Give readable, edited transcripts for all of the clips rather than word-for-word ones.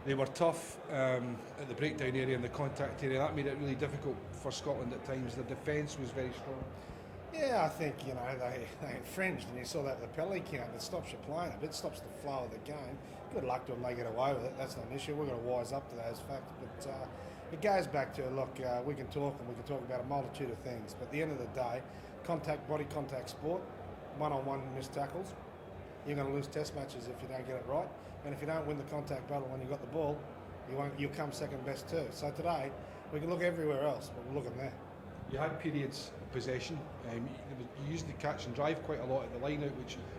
They were tough at the breakdown area and the contact area. That made it really difficult for Scotland at times. The defence was very strong. Yeah, I think, they infringed, and you saw that with the penalty count. It stops you playing a bit, stops the flow of the game. Good luck to them, they get away with it. That's not an issue. We're going to wise up to those facts. But it goes back to, look, we can talk about a multitude of things. But at the end of the day, body contact sport, one-on-one missed tackles, you're going to lose test matches if you don't get it right. And if you don't win the contact battle when you've got the ball, you'll come second best too. So today, we can look everywhere else, but we're looking there. You had periods of possession. You used the catch and drive quite a lot at the line out,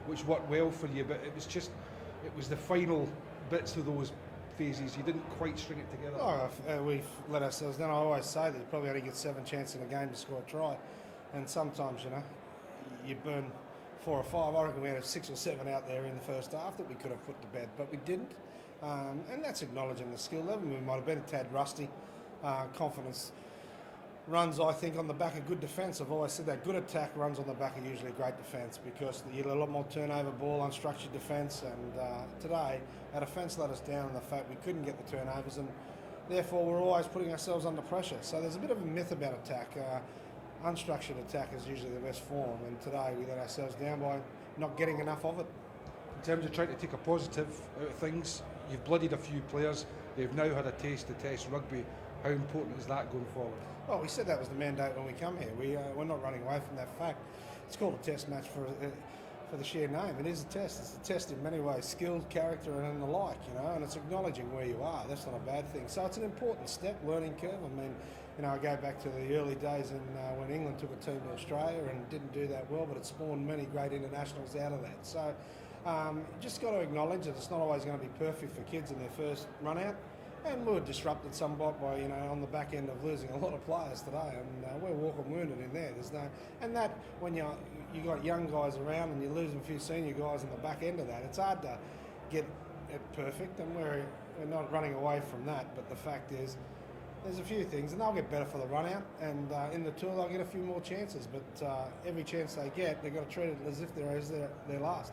which worked well for you. But it was the final bits of those phases. You didn't quite string it together. Oh, we've let ourselves down. I always say that you probably only get 7 chances in a game to score a try, and sometimes you burn 4 or 5. I reckon we had 6 or 7 out there in the first half that we could have put to bed, but we didn't. And that's acknowledging the skill level. We might have been a tad rusty. Confidence runs, I think, on the back of good defence. I've always said that good attack runs on the back of usually great defence, because you get a lot more turnover ball, unstructured defence, and today our defence let us down in the fact we couldn't get the turnovers, and therefore we're always putting ourselves under pressure. So there's a bit of a myth about attack. Unstructured attack is usually the best form, and today we let ourselves down by not getting enough of it. In terms of trying to take a positive out of things, you've bloodied a few players. They've now had a taste of Test rugby. How important is that going forward? Well, we said that was the mandate when we come here. We're not running away from that fact. It's called a test match for the sheer name. It is a test. It's a test in many ways, skill, character, and the like, and it's acknowledging where you are. That's not a bad thing. So it's an important step, learning curve. I mean, I go back to the early days when England took a team to Australia and didn't do that well, but it spawned many great internationals out of that. So you just got to acknowledge that it's not always going to be perfect for kids in their first run out. And we were disrupted somewhat by, on the back end of losing a lot of players today, and we're walking wounded in there. And that when you got young guys around and you're losing a few senior guys on the back end of that, it's hard to get it perfect, and we're not running away from that. But the fact is, there's a few things, and they'll get better for the run out, and in the tour they'll get a few more chances. But every chance they get, they've got to treat it as if they're their last.